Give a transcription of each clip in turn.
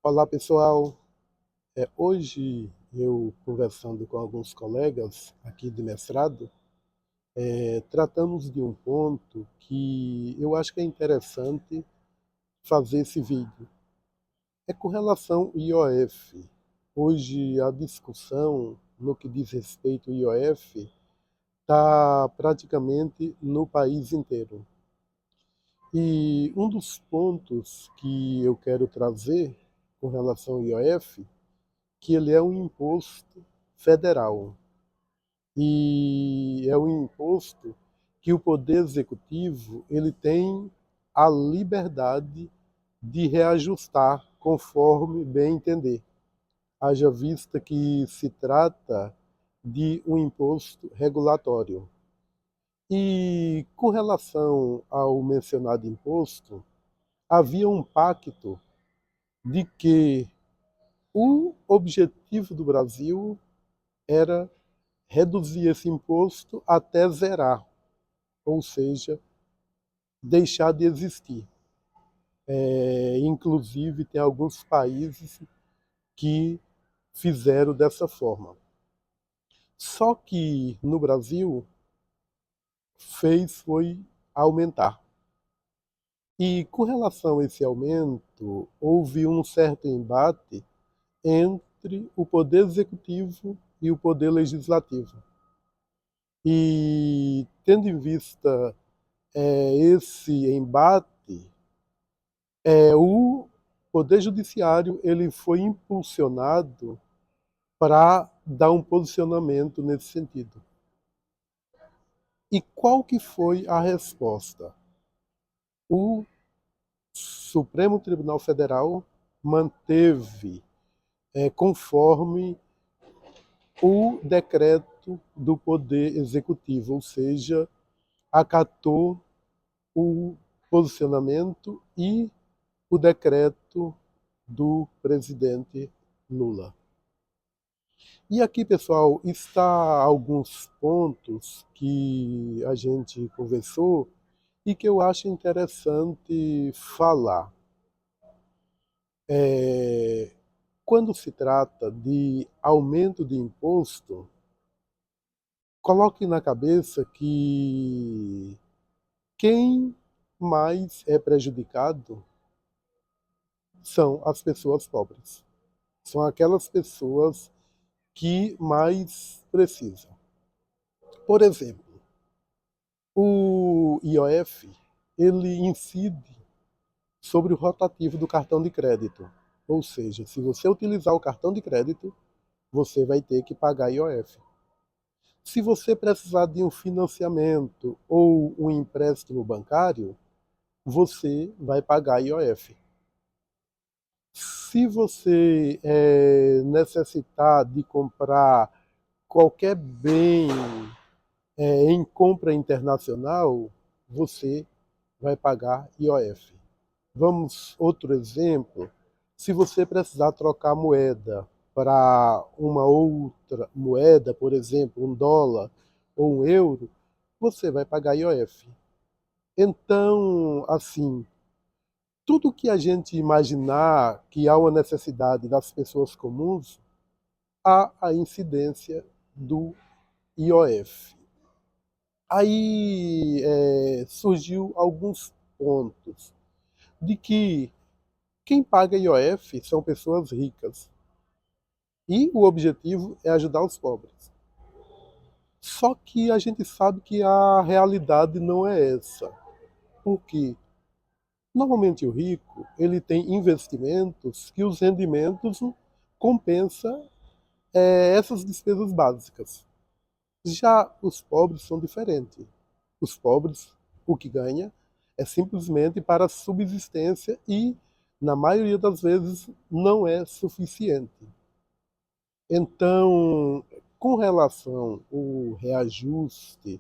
Olá pessoal, hoje eu conversando com alguns colegas aqui de mestrado, tratamos de um ponto que eu acho que é interessante fazer esse vídeo. É com relação ao IOF. Hoje a discussão no que diz respeito ao IOF está praticamente no país inteiro. E um dos pontos que eu quero trazer com relação ao IOF que ele é um imposto federal e é um imposto que o poder executivo ele tem a liberdade de reajustar conforme bem entender. Haja vista que se trata de um imposto regulatório. E com relação ao mencionado imposto, havia um pacto de que o objetivo do Brasil era reduzir esse imposto até zerar, ou seja, deixar de existir. Inclusive, tem alguns países que fizeram dessa forma. Só que no Brasil foi aumentar. E com relação a esse aumento, houve um certo embate entre o poder executivo e o poder legislativo. E tendo em vista esse embate, o Poder Judiciário ele foi impulsionado para dar um posicionamento nesse sentido. E qual que foi a resposta? O Supremo Tribunal Federal manteve conforme o decreto do Poder Executivo, ou seja, acatou o posicionamento e o decreto do presidente Lula. E aqui, pessoal, está alguns pontos que a gente conversou e que eu acho interessante falar. Quando se trata de aumento de imposto, coloque na cabeça que quem mais é prejudicado são as pessoas pobres. São aquelas pessoas que mais precisam. Por exemplo, o IOF ele incide sobre o rotativo do cartão de crédito. Ou seja, se você utilizar o cartão de crédito, você vai ter que pagar IOF. Se você precisar de um financiamento ou um empréstimo bancário, você vai pagar IOF. Se você necessitar de comprar qualquer bem em compra internacional, você vai pagar IOF. Vamos, outro exemplo, se você precisar trocar moeda para uma outra moeda, por exemplo, um dólar ou um euro, você vai pagar IOF. Então, assim, tudo que a gente imaginar que há uma necessidade das pessoas comuns, há a incidência do IOF. Aí surgiu alguns pontos de que quem paga IOF são pessoas ricas e o objetivo é ajudar os pobres. Só que a gente sabe que a realidade não é essa. Por quê? Normalmente o rico ele tem investimentos que os rendimentos compensam essas despesas básicas. Já os pobres são diferentes. Os pobres, o que ganha é simplesmente para a subsistência e, na maioria das vezes, não é suficiente. Então, com relação ao reajuste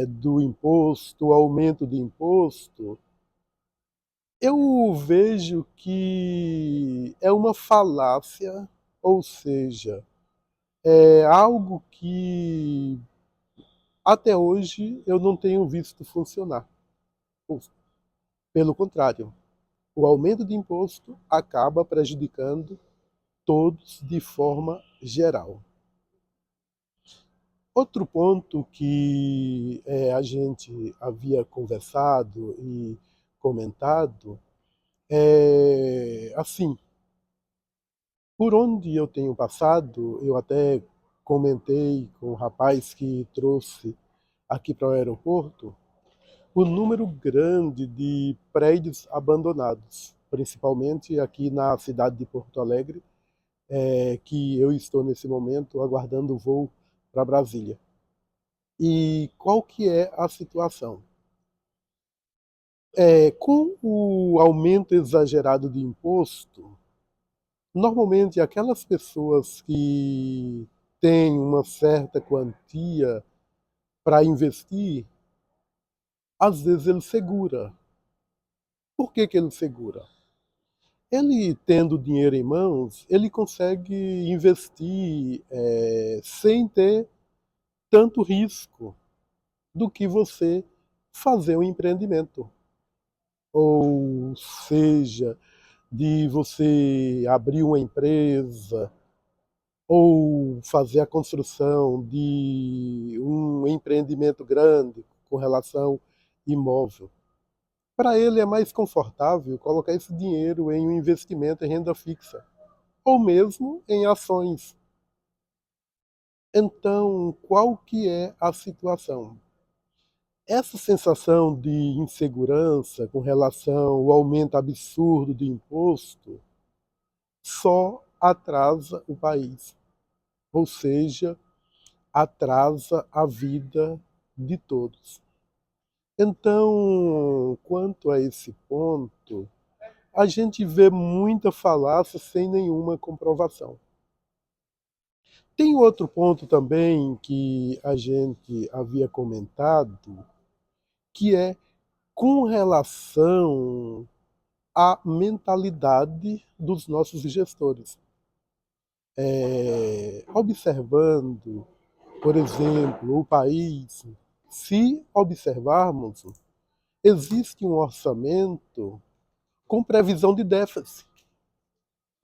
do imposto, o aumento de imposto, eu vejo que é uma falácia, ou seja, é algo que até hoje eu não tenho visto funcionar. Pelo contrário, O aumento de imposto acaba prejudicando todos de forma geral. Outro ponto que a gente havia conversado e comentado é assim, por onde eu tenho passado, eu até comentei com o rapaz que trouxe aqui para o aeroporto, o número grande de prédios abandonados, principalmente aqui na cidade de Porto Alegre, que eu estou nesse momento aguardando o voo para Brasília. E qual que é a situação? Com o aumento exagerado de imposto, normalmente aquelas pessoas que têm uma certa quantia para investir, às vezes ele segura. Por que ele segura? Ele, tendo dinheiro em mãos, ele consegue investir sem ter tanto risco do que você fazer um empreendimento. Ou seja, de você abrir uma empresa ou fazer a construção de um empreendimento grande com relação imóvel. Para ele é mais confortável colocar esse dinheiro em um investimento em renda fixa, ou mesmo em ações. Então, qual que é a situação? Essa sensação de insegurança com relação ao aumento absurdo de imposto só atrasa o país, ou seja, atrasa a vida de todos. Então, quanto a esse ponto, a gente vê muita falácia sem nenhuma comprovação. Tem outro ponto também que a gente havia comentado, que é com relação à mentalidade dos nossos gestores. Observando, por exemplo, o país, se observarmos, existe um orçamento com previsão de déficit.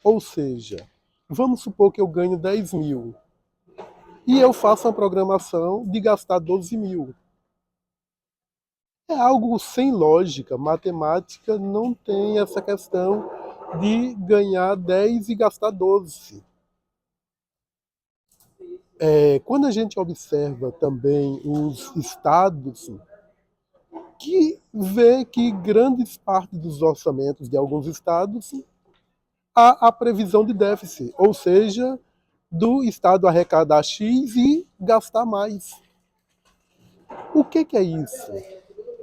Ou seja, vamos supor que eu ganho 10 mil e eu faço uma programação de gastar 12 mil. É algo sem lógica. Matemática não tem essa questão de ganhar 10 e gastar 12. Quando a gente observa também os estados, que vê que grandes partes dos orçamentos de alguns estados há a previsão de déficit, ou seja, do estado arrecadar X e gastar mais. O que é isso?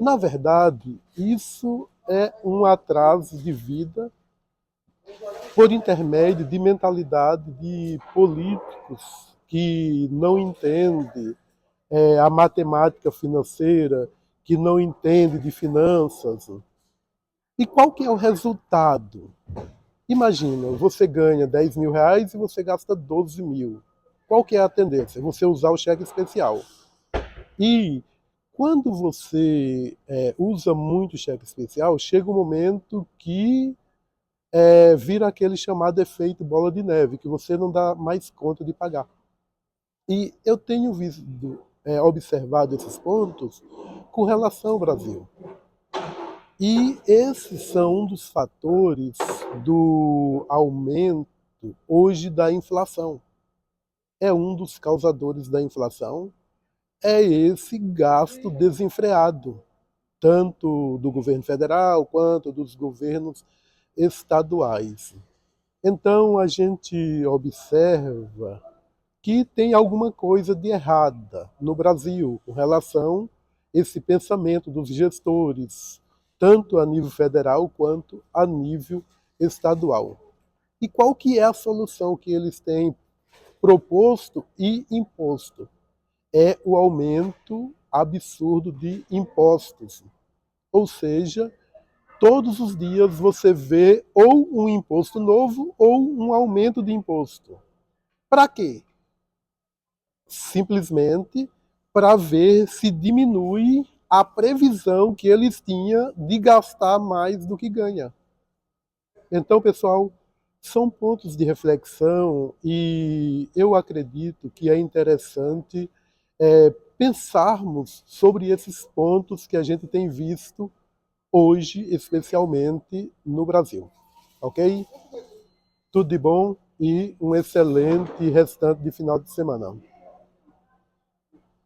Na verdade, isso é um atraso de vida por intermédio de mentalidade de políticos que não entendem a matemática financeira, que não entendem de finanças. E qual que é o resultado? Imagina, você ganha 10 mil reais e você gasta 12 mil. Qual que é a tendência? Você usar o cheque especial. E quando você usa muito cheque especial, chega um momento que vira aquele chamado efeito bola de neve, que você não dá mais conta de pagar. E eu tenho observado esses pontos com relação ao Brasil. E esses são um dos fatores do aumento hoje da inflação. É um dos causadores da inflação, é esse gasto desenfreado, tanto do governo federal quanto dos governos estaduais. Então a gente observa que tem alguma coisa de errada no Brasil com relação a esse pensamento dos gestores, tanto a nível federal quanto a nível estadual. E qual que é a solução que eles têm proposto e imposto? É o aumento absurdo de impostos. Ou seja, todos os dias você vê ou um imposto novo ou um aumento de imposto. Para quê? Simplesmente para ver se diminui a previsão que eles tinham de gastar mais do que ganha. Então, pessoal, são pontos de reflexão e eu acredito que é interessante pensarmos sobre esses pontos que a gente tem visto hoje, especialmente no Brasil. Ok? Tudo de bom e um excelente restante de final de semana.